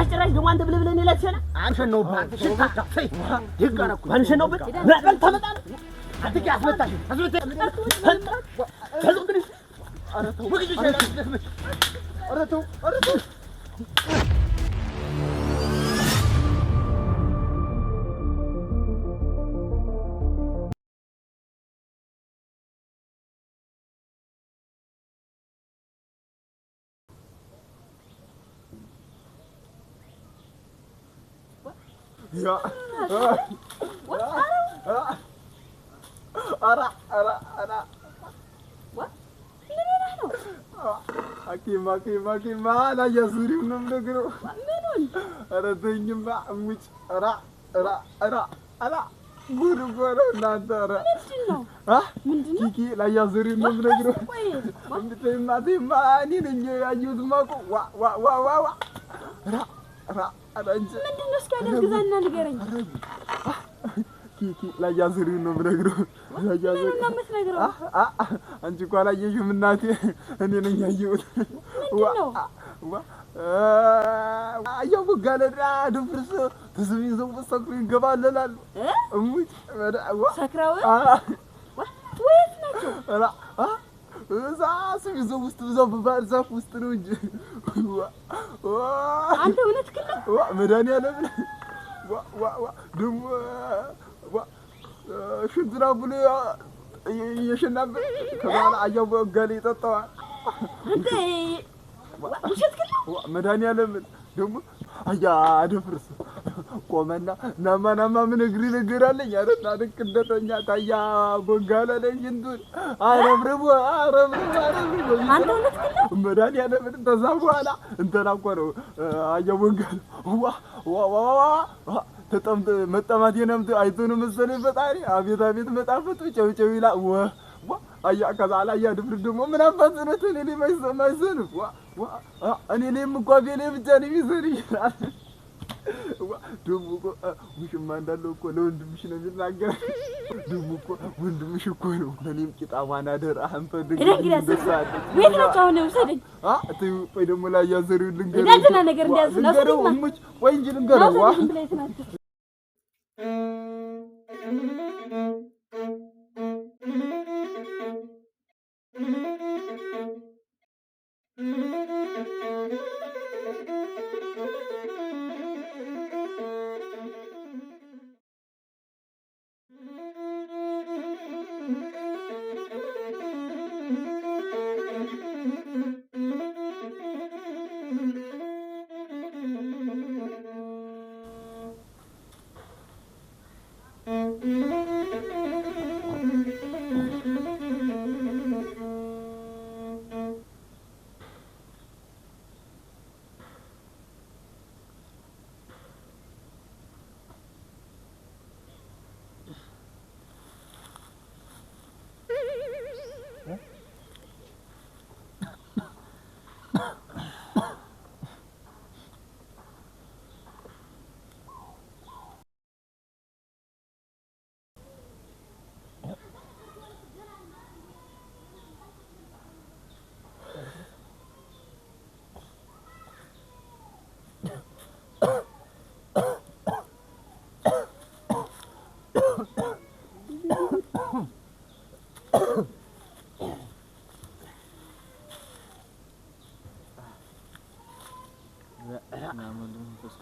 ጭራሽ ደግሞ አንተ ብለህ እኔ ላይ ትሸና አንሸነውብህ አንተ ሽታ ይጋራኩ አንሸነውብህ በል ተመጣጣ አንተ ያስመጣሽ ኧረ ተው يا أرى حكيم أنا يزوري من نقرو أرى تيجي ما أمش أرى غورو نادرة كيكي لا يزوري من نقرو ما أني نجي أجود ماكو وا ምንድነው እስኪ አደርግዛና ንገረኝ ኪኪ ላያዝሪ ነው ምነግረው ላያዝሪ ነው የምትነግረው አንቺ እኮ አላየሽም እናቴ እኔ ነኝ ያየሁት አያው በጋለዳ ድፍርስ ተስቢ ዘው ሰክሩ ይገባለላል እሙጭ ሰክራው ወይስ ናቸው እዛ ስሚዘው ውስጥ ብዛው በባህር ዛፍ ውስጥ ነው እንጂ አንተ እውነት ከለ መድኃኒዓለም ደሞ ሽንትራ ብሎ የሸናበት ከበኋላ አያው በጋለ ይጠጣዋል አንተ ውሸት ከለ መድኃኒዓለም ደሞ አያ አደፍርስ ቆመና ናማ ምን እግሪ ነገር አለኝ አረና ደቅ እንደተኛ ታያ ቦጋለ ላይ እንዱን አረብረቡ አንተ እውነት ከለ መድኃኒዓለም ተዛ በኋላ እንተና እኮ ነው አያ ቦጋለ ተጠምጥ መጠማት የነምት አይቶን መሰለኝ ፈጣሪ አቤት መጣፈጡ ጨውጨው ይላ አያ ከዛላ አያ ድፍር ደግሞ ምን አባዝነት እኔ ላይ ማይሰማይሰን እኔ ላይም እኮ ቤሌ ብቻ ነው የሚሰሪ ይላል ደሞ እኮ ውሽማ እንዳለው እኮ ለወንድምሽ ነው የሚናገር ደሞ እኮ ወንድምሽ እኮ ነው እኔም ቂጣማና ደራ አንፈልግ እንደሳለ ቤት ነው ነው ሰደኝ ቆይ ደሞ ላይ ያዘሪው ልንገር እንዳትና ነገር እንዲያዝ ነው እሙጭ ወይ እንጂ ልንገረው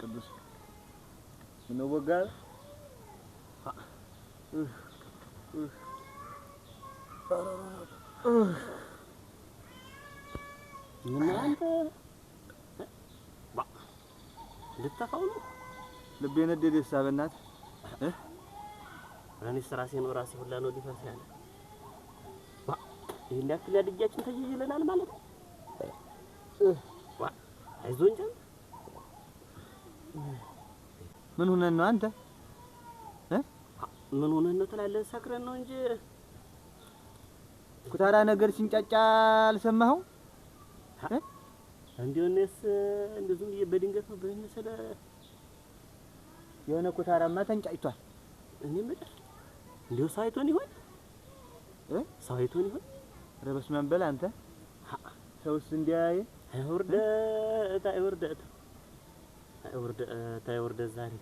ቅዱስ ምን ወጋል ምን አንተ ልትተፋው ነው ልቤ ነደደ ሳበናት እኔ ራሴ ሁላ ነው ዲፈርስ ያለ ይሄን ያክል ያድጃችን ተይይለናል ማለት ነው አይዞን ጀም ምን ሆነን ነው አንተ ምን ሆነን ነው ትላለህ ሰክረን ነው እንጂ ኩታራ ነገር ሲንጫጫ አልሰማኸው እንዴውንስ እንደዚህ በድንገት ነው በመሰለ የሆነ ኩታራማ ተንጫጭቷል እኔ ምድር እንዴው ሳይቶን ይሆን ሳይቶን ይሆን ረበስ መንበል አንተ ሰውስ እንዲያይ አይወርደት ታይወርደ ዛሬ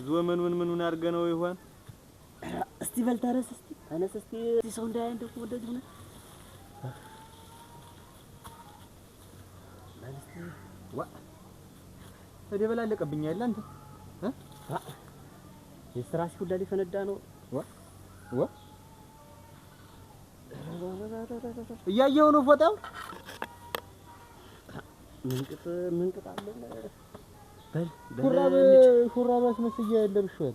ዞመን ምኑን አድርገነው ይሆን? እስቲ በል ተነስ፣ እስቲ ተነስ፣ እስቲ ሰው እንዳያየን ደግሞ እንደዚህ ሆነ። ዋ ተደበላለቀብኝ አይደል አንተ? የስራሽ ሁላ ሊፈነዳ ነው። ዋ እያየሁ ነው ፎጣው። ምን ቅጥ አለ? በል ሹራብ አስመስዬ ያለብሽው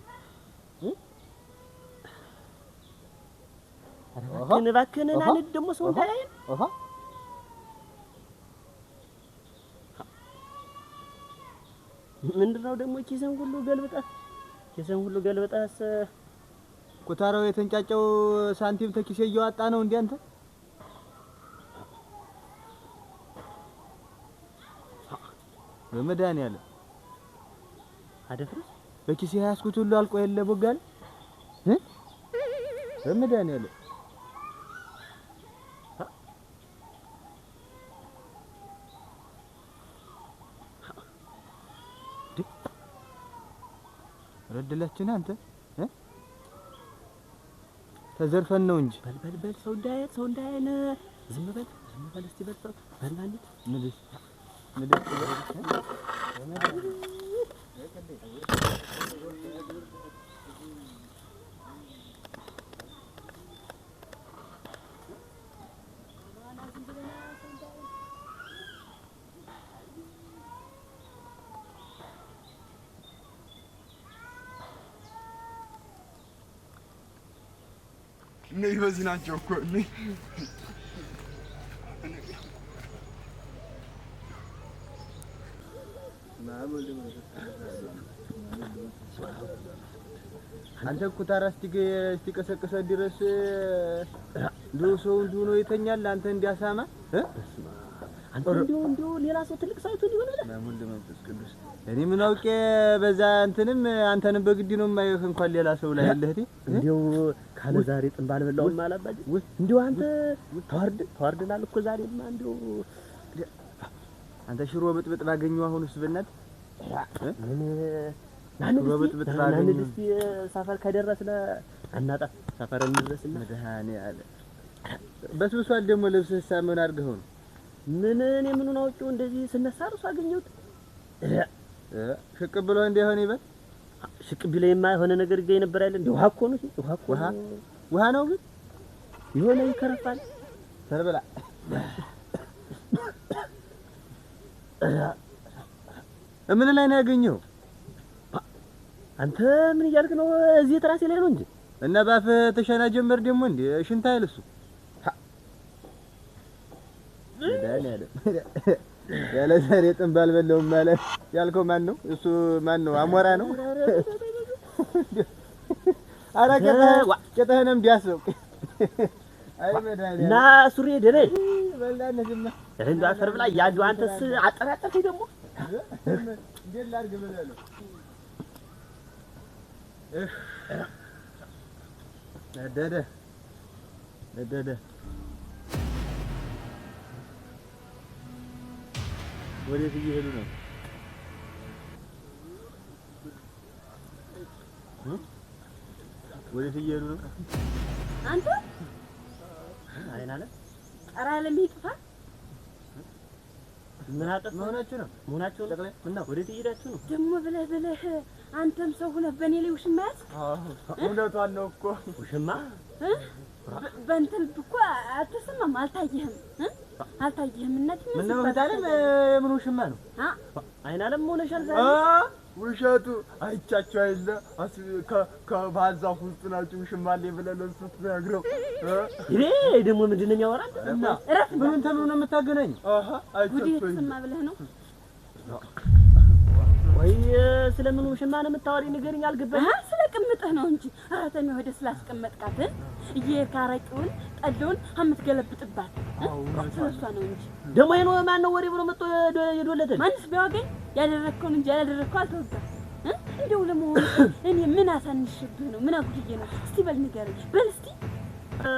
እባክህን አንድ ደግሞ ሰው እንዳያየን። ምንድነው ደግሞ ኪሰን ሁሉ ገልብጠህ ኩታራው የተንጫጫው ሳንቲም ተኪሴ እያወጣ ነው እንዴ አንተ? በመድኃኒዓለም አደፍርስ በኪሴ ያስኩት ሁሉ አልቆ የለ ቦጋለ በመድኃኒዓለም ረድላችን አንተ ተዘርፈን ነው እንጂ በል ሰው እንዳያየን ዝም በል እስቲ በል ማለት ምልስ እነዚህ በዚህ ናቸው እኮ አንተ ኩታራ እስቲ ድረስ ሰው እንዲሁ ነው ይተኛል። አንተ እንዲያሳማ አንተ እንዲሁ ሌላ ሰው ትልቅ ሳይቶ ሊሆን አይደል? ለሙሉ መንፈስ ቅዱስ እኔ ምን አውቄ በዛ እንትንም አንተንም በግድ ነው የማይህ እንኳን ሌላ ሰው ላይ ያለህ እንዲሁ ካለ ዛሬ ጥንብ አልበላውም አላባጅ እንዲሁ አንተ ተዋርደናል እኮ ዛሬማ እንዲሁ አንተ ሽሮ ብጥብጥ ባገኘው አሁንስ በእናትህ ሽሮ ብጥብጥ ባገኘው እስቲ ሰፈር ከደረስን አናጣ ሰፈር እንድረስና መድኃኒዓለም በስብሷል ደግሞ ልብስህ ምን አድርገው ነው? እኔ ምኑን አውቄው እንደዚህ ስነሳ እርሱ አገኘሁት። ሽቅብ ብሎ እንደሆነ ይበል ሽቅብ ቢለኝማ የሆነ ነገር ይገኝ ነበር አይደል? ውሃ እኮ ነው። ውሃ ነው ግን የሆነ ይከረፋል። ተርበላ ምን ላይ ነው ያገኘው? አንተ ምን እያልክ ነው? እዚህ ትራሴ ላይ ነው እንጂ እና ባፍህ ተሸና ጀመር ደግሞ እንዴ ሽንታ አይልሱ ያለ ዛሬ ጥንብ አልበላውም ማለት ያልከው ማን ነው? እሱ ማን ነው? አሞራ ነው? ኧረ ቄጠህንም ቢያስብ አይ መድኃኒዓለም እና ሱሪ ደሬ በላነህማ እንዴ አፈር ብላ ያጁ አንተስ አጠራጠርከኝ ደግሞ እንዴት ላድርግ ብለህ ነው? ነደደ ወዴት እየሄዱ ነው? ወዴት እየሄዱ ነው? አንተ አይናለ ኧረ ለሚጥፋ ምን አጠፋ መሆናችሁ ነው? ምን ነው? ወዴት እየሄዳችሁ ነው? ደግሞ ብለህ አንተም ሰው ሆነህ በእኔ ላይ ውሽማ ያዝ? እውነቷን ነው እኮ ውሽማ በእንትን እኮ አትሰማም? አልታየህም? እናት ምን ነው ታለም? ምን ውሽማ ነው? አይናለም ሆነሻል ዛሬ። ውሸቱ አይቻቸው አይደለ? ከባዛ ውስጥ ናችሁ ውሽማ አለ ብለህ ለእሱ ትነግረው። ይሄ ደግሞ ምንድን ነው የሚያወራው? እና ምን ተብሎ ነው የምታገናኝ? ጉዴት ስማ ብለህ ነው ወይ? ስለምን ውሽማ ነው የምታወሪኝ? ንገሪኝ፣ አልገባኝ። ስለ ቅምጥህ ነው እንጂ ኧረ ተሜ ወደ ስላስቀመጥካት እየካረቂውን ጠለውን የምትገለብጥባት ስለሷ ነው እንጂ ደግሞ ይሄን ማን ነው ወሬ ብሎ መጥቶ የዶለተ? ማንስ ቢያወገኝ ያደረግከውን እንጂ ያላደረግከው አልተወጋም። እንደው ለመሆኑ እኔ ምን አሳንሽብህ ነው? ምን አጉድዬ ነው? እስቲ በል ንገረኝ። በል እስቲ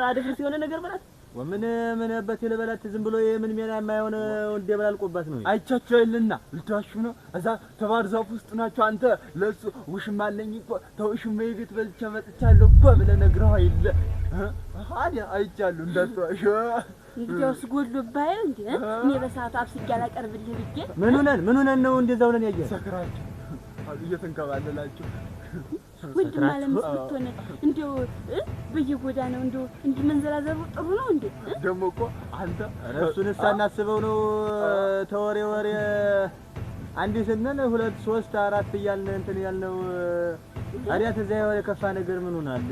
አደፍርስ የሆነ ነገር በላት። ወምን ምን በተለበላት ዝም ብሎ የምን ሜና የማይሆን ወንድ የበላልቆባት ነው አይቻቸው አይልና ልታሹ ነው እዛ ተባር ዛፍ ውስጥ ናቸው አንተ ለሱ ውሽማ አለኝ እኮ ተውሽማ ቤት በልቼ መጥቻለሁ እኮ ብለህ ነግረው አይደለ አዲያ አይቻለሁ እንዳትዋሽ እንግዲያውስ ጎድሎብሃል እንዴ እኔ በሰዓቱ አብስዬ አላቀርብልህ ብዬ ምን ሆነን ነው እንደዛው ነን ያየ ሰክራችሁ እየተንከባለላችሁ ወንድ ማለት ምትሆነ እንደው በየጎዳናው እንደው እንዲህ መንዘራዘሩ ጥሩ ነው እንዴ ደግሞ እኮ አንተ እሱን ሳናስበው ነው ተወሬ ወሬ አንድ ስንል 2 3 4 እያልን እንትን ያልነው ታዲያ ተዛይ ወሬ ከፋ ነገር ምን ሆናል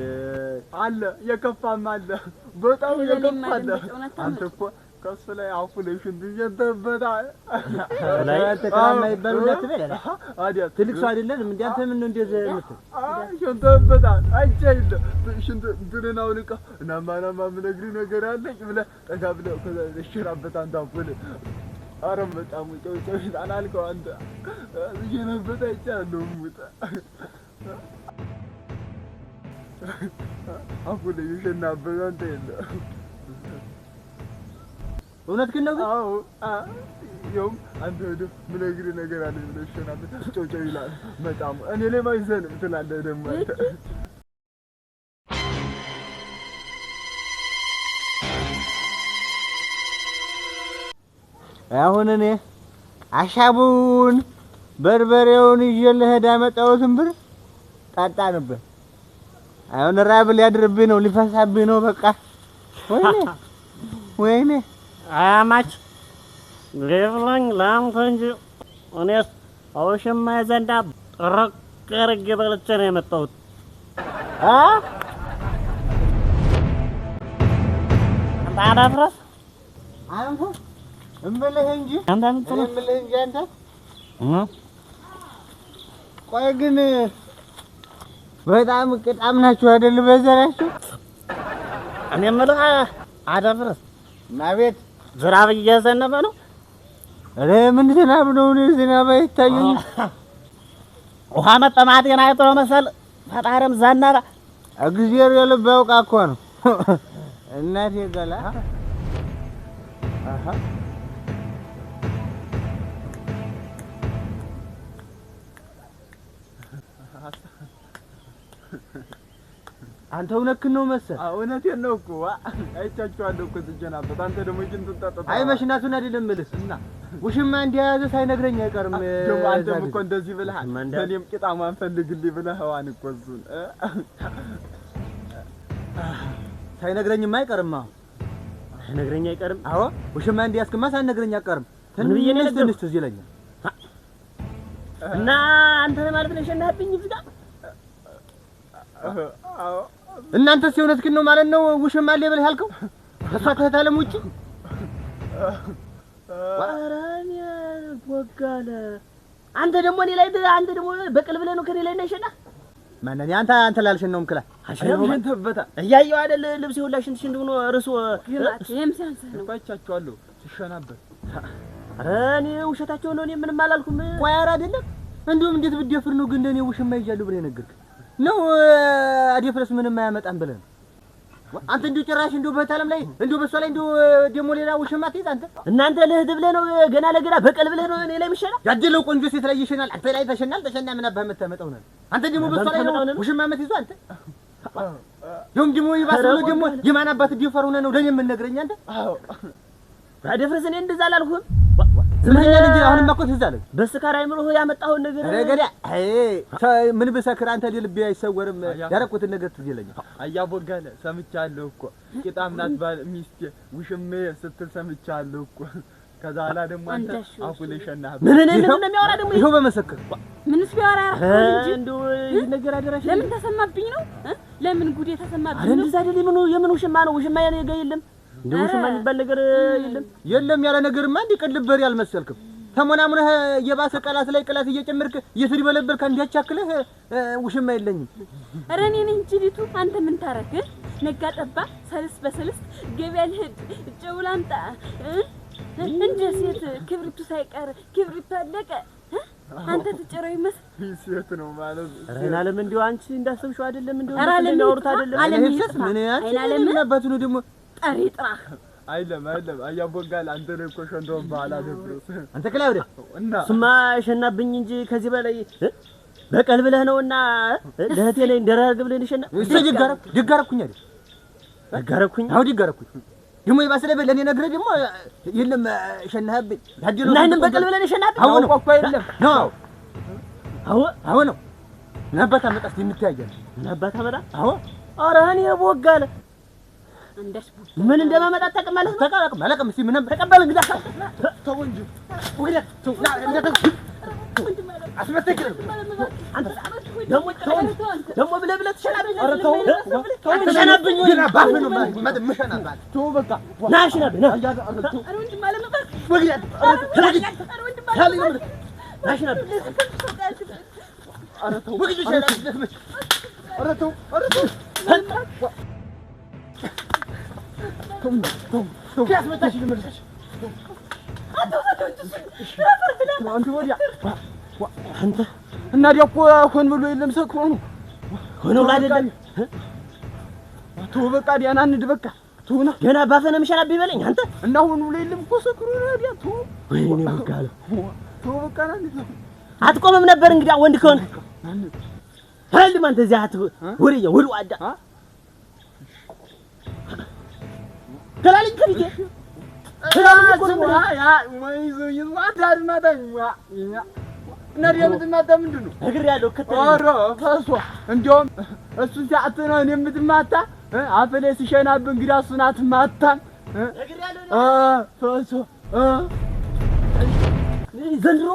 አለ የከፋም አለ በጣም የከፋ አለ አንተ እኮ ከሱ ላይ አፉ ላይ ሽንት ይጀንተበታ ላይ ተከራማ ይባሉለት በለ አዲያ ትልቅ ሰው አይደለም እንዴ አንተ ምን እንደዚህ ምት ሽንተበታ አይቻይለ ሽንት ድረናው ልቀ እና ማናማ ምነግሪ ነገር አለኝ ብለ ጠጋ ብለ ከሽራበታ አንታፉል አረም በጣም ጨውጨው አላልከው አንተ እየነበታ አይቻለሁ ሙጣ አፉ ላይ ሽናበታ አንተ የለ እውነት ግን ነው አዎ ይኸውም አንተ ወደ ምነግሪ ነገር አለ ብለህ ሽናበታ ጨውጨው ይላል በጣም እኔ ላይ ማይዘንም ትላለህ ደግሞ አንተ አሁን እኔ አሻቡን በርበሬውን ይዤልህ ዳመጣሁትን ብር ጣጣ ነበር አሁን ራብ ሊያድርብኝ ነው ሊፈሳብኝ ነው በቃ ወይኔ አያማች ለብላኝ ላምተ እንጂ እኔስ አውሽማ ዘንዳ ጥርቅ አድርጌ በልቼ ነው የመጣሁት አንተ አዳፍረስ አንተ እምልህ እንጂ አንተ ቆይ ግን በጣም ቅጣም ናችሁ አይደል በዘራችሁ እኔ የምልህ አዳፍረስ ማቤት ዝናብ እየዘነበ ነው ኧረ ምን ዝናብ ነው እኔ ዝናብ አይታየኝም ውሃ መጠማቴን አይቶ መሰል ፈጣሪም ዘነበ እግዚአብሔር የልብ ያውቃ እኮ ነው እናቴ ገላ አሃ አንተ እውነትህን ነው መሰል እውነቴን ነው እኮ አይቻችኋለሁ እኮ ትጀናበት አንተ ደግሞ ጅንቱ ተጣጣ አይ መሽናቱን አይደለም እልህ እና ውሽማ እንዲያዘ ሳይነግረኝ አይቀርም ደግሞ አንተም እኮ እንደዚህ ብለሃል እኔም ቂጣማን ፈልግልኝ ብለህዋን እኮ እሱን ሳይነግረኝማ አይቀርም ሳይነግረኝ አይቀርም አዎ ውሽማ እንዲያስክማ ሳይነግረኝ አይቀርም ትንሽ ትዝ ይለኛል እና አንተ ማለት ነው ሸናብኝ እዚህ ጋር አዎ እናንተስ የእውነትህን ነው ማለት ነው ውሽማ አለ ብለህ ያልከው እሷ ከታለም ውጪ ወራኔ ወጋለ አንተ ደግሞ እኔ ላይ አንተ ደግሞ በቅል ብለህ ነው ከኔ ላይ ነሽና ማን እኔ አንተ ላልሽን ነው ምክላ አሽን ተበታ እያየሁ አይደል ልብስ ሁላሽን ሽንት ሆኖ እርሱ ይሄም ሲያንስ ነው አይቻችኋለሁ ትሸናበት ኧረ እኔ ውሸታቸው ነው እኔ ምንም አላልኩም ቆይ ኧረ አይደለም እንደውም እንዴት ብትደፍር ነው ግን እኔ ውሽማ ይዣለሁ ብለህ ነገርክ ነው አዲፍረስ ምንም አያመጣም ብለህ አንተ እንዲሁ ጭራሽ እንዲሁ በታለም ላይ እንዲሁ በሷ ላይ እንዲሁ ደሞ ሌላ ውሽማ ትይዝ አንተ እናንተ ለህድ ብለህ ነው ገና ለገና በቀል ብለህ ነው እኔ ላይ ምሸና ያደለው ቆንጆ ሴት ላይ ይሸናል አንተ ላይ ተሸና ምን አባህ መተመጣው ነው አንተ ደሞ በሷ ላይ ነው ውሽማ መትይዙ አንተ ደሞ ይባስሉ ደሞ የማን አባት ዲፈር ሆነ ነው ለኔ ምን ነግረኛ አንተ አዎ አዲፍረስ እኔ እንደዛ አላልኩም ዝምኛ ልጅ አሁንማ እኮ ትዝ አለኝ በስካር አይምሮህ ያመጣውን ነገር ረገዳ አይ ምን በሰክር አንተ ልብ አይሰወርም ያረኩትን ነገር ትዝ ይለኛል አያቦጋለ ሰምቻለሁ እኮ ቂጣም ናት ባል ሚስት ውሽሜ ስትል ሰምቻለሁ እኮ ከዛ ኋላ ደግሞ አንተ አፉ ላይ ሸናህ ምን የሚያወራ ደግሞ ይሄው በመሰከር ምንስ ቢያወራ እንጂ እንደው ነገር አደረሽ ለምን ተሰማብኝ ነው ለምን ጉዴ ተሰማብኝ ነው እንደዛ አይደለም የምን ውሽማ ነው ውሽማ ያኔ ጋር የለም እንደው ውሽማ የሚባል ነገር የለም ያለ ነገርማ እንዲቀልብ በሬ አልመሰልክም ተሞናሙነህ የባሰ ቀላት ላይ ቀላት እየጨመርክ እየተድበለበልክ እንዲያቻክለህ ውሽማ የለኝም ኧረ እኔ ነኝ ጅሊቱ አንተ ምን ታረክ ነጋ ጠባ ሰልስ በሰልስ ገበያ ልሂድ ጨው ላምጣ እንደ ሴት ክብሪቱ ሳይቀር ክብሪቱ አለቀ አንተ ትጨረው ይመስል ሴት ነው ማለት ራና ለም እንዲው አንቺ እንዳሰብሽው አይደለም እንዲው ኧረ እንደው አውርታ አይደለም አለምስ ምን ያቺ ምን አባቱ ነው ደግሞ ጠሪ ጥራህ አይለም አያቦጋል አንተ ነው እኮ ሸንዶም ባላ ደብሮስ አንተ ክላውደ እና ስማ ሸናብኝ እንጂ ከዚህ በላይ በቀል ብለህ ነውና ለህቴ ላይ እንደራርግ ብለህ ሸና እሱ ድጋረኩኝ አይደል ደጋረኩኝ አው ድጋረኩኝ ደሞ ይባስለ በለኔ ነግረ ደሞ የለም ሸናህብኝ ታዲሉ እና በቀል ብለህ ሸናብኝ አው ነው እኮ የለም ነው አው ነው ነባታ መጣስ የምትያያል ነባታ መጣ አው ኧረ እኔ ቦጋለ እንደሽ ምን እንደማመጣ ተቀማለህ ተቃላቅም አላቅም እስቲ ምን ተቀበል እንግዳ ተው እንጂ ወይላ ተው ና እንደተ አስመተክረው አንተ ደሞ ብለህ ተሸናብኝ ኧረ ተው ተሸናብኝ ወይ ባፍ ነው መሸናባት ተው በቃ ና ሽናብኝ ና ኧረ ወንድም አለ መጣ ወግዳ ኧረ ወንድም አለ ና ሽናብኝ ኧረ ተው ወግዳ ሸናብኝ ኧረ ተው ያስመጣሽ ልመልሰሽ አንተ ወዲያ አንተ እና ዲያቆ ሆን ብሎ የለም ሰክሮ ነው ሆኖ አይደለም ተው በቃ ዲያና እንድ በቃ ተውና ገና ባፈነ ምሸናብ ይበለኝ አንተ እና ሆን ብሎ የለም እኮ ሰክሮ ነው ዲያ ተው ወይኔ ቦጋለ ተው በቃ ና አትቆምም ነበር እንግዲህ ወንድ ከሆነ ሀልም አንተ እዚያ ወሬ አዳ ተላልኝ ከቢቴ ያ ወይዞ ይዋዳድ ማታኛ ነዲያ ምትማታ ምንድነው እግር ያለው ከተለ ኧረ ፈሷ እንደውም እሱን ሲያት ነው እኔ የምትማታ አፈሌ ሲሸናብ እንግዲህ እሱን አትማታም እግር ያለው ፈሷ ዘንድሮ